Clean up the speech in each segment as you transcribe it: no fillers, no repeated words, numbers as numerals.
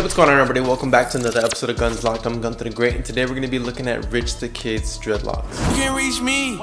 Hey, what's going on, everybody? Welcome back to another episode of Guns Locked. I'm Gunther the Great, and today we're going to be looking at Rich the Kid's dreadlocks. You can reach me.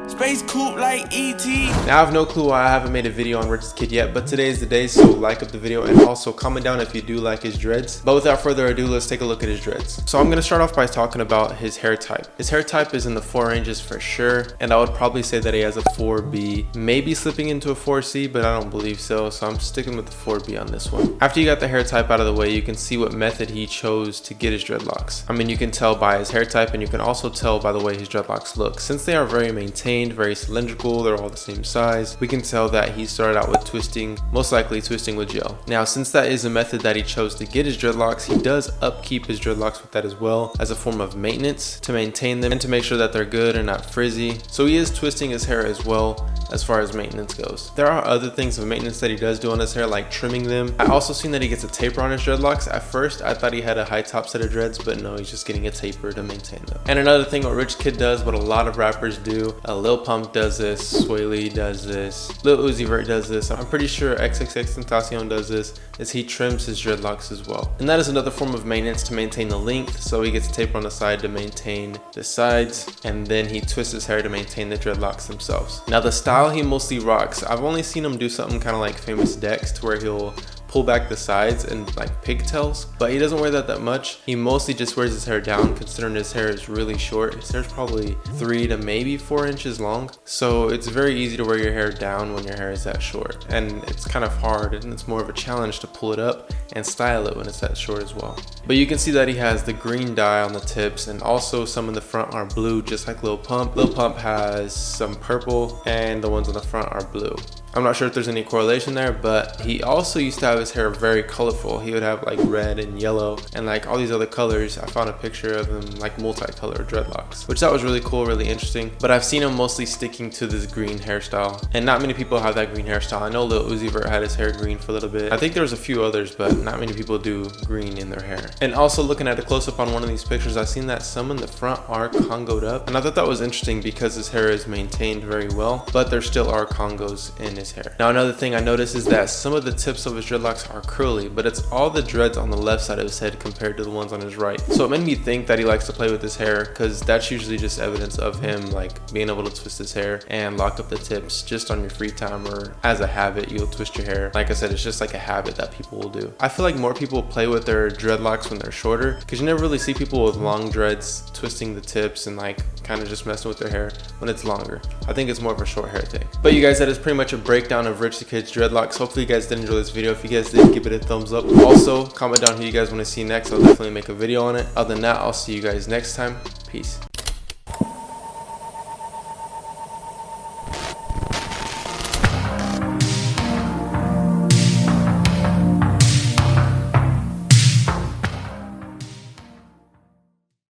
Space coupe like E.T. Now, I have no clue why I haven't made a video on Rich the Kid yet, but today is the day, so like up the video and also comment down if you do like his dreads. But without further ado, let's take a look at his dreads. So I'm going to start off by talking about his hair type. His hair type is in the 4 ranges for sure, and I would probably say that he has a 4B, maybe slipping into a 4C, but I don't believe so I'm sticking with the 4B on this one. After you got the hair type out of the way, you can see what method he chose to get his dreadlocks. I mean, you can tell by his hair type, and you can also tell by the way his dreadlocks look. Since they are very maintained, very cylindrical, they're all the same size, we can tell that he started out with twisting, most likely twisting with gel. Now, since that is a method that he chose to get his dreadlocks, he does upkeep his dreadlocks with that as well, as a form of maintenance to maintain them and to make sure that they're good and not frizzy. So he is twisting his hair as well as far as maintenance goes. There are other things of maintenance that he does do on his hair, like trimming them. I also seen that he gets a taper on his dreadlocks. At first I thought he had a high top set of dreads, but no, he's just getting a taper to maintain them. And another thing what Rich Kid does, what a lot of rappers do, Lil Pump does this, Sway Lee does this, Lil Uzi Vert does this, I'm pretty sure XXXTentacion does this, is he trims his dreadlocks as well. And that is another form of maintenance to maintain the length. So he gets a taper on the side to maintain the sides, and then he twists his hair to maintain the dreadlocks themselves. Now, the style he mostly rocks, I've only seen him do something kind of like Famous Dex, to where he'll pull back the sides and like pigtails, but he doesn't wear that much. He mostly just wears his hair down, considering his hair is really short. His hair is probably 3 to maybe 4 inches long, so it's very easy to wear your hair down when your hair is that short, and it's kind of hard, and it's more of a challenge to pull it up and style it when it's that short as well. But you can see that he has the green dye on the tips, and also some in the front are blue, just like Lil Pump. Lil Pump has some purple, and the ones on the front are blue. I'm not sure if there's any correlation there, but he also used to have his hair very colorful. He would have like red and yellow and like all these other colors. I found a picture of him like multicolored dreadlocks, which that was really cool, really interesting. But I've seen him mostly sticking to this green hairstyle, and not many people have that green hairstyle. I know Lil Uzi Vert had his hair green for a little bit. I think there's a few others, but not many people do green in their hair. And also, looking at a close-up on one of these pictures, I've seen that some in the front are congoed up, and I thought that was interesting because his hair is maintained very well, but there still are congos in his hair. Now, another thing I noticed is that some of the tips of his dreadlocks are curly, but it's all the dreads on the left side of his head compared to the ones on his right. So it made me think that he likes to play with his hair, because that's usually just evidence of him like being able to twist his hair and lock up the tips just on your free time, or as a habit you'll twist your hair. Like I said, it's just like a habit that people will do. I feel like more people play with their dreadlocks when they're shorter, because you never really see people with long dreads twisting the tips and like kind of just messing with their hair when it's longer. I think it's more of a short hair thing. But you guys, that is pretty much a breakdown of Rich the Kid's dreadlocks. Hopefully you guys did enjoy this video. If you guys did, give it a thumbs up. Also, comment down who you guys want to see next. I'll definitely make a video on it. Other than that, I'll see you guys next time. Peace.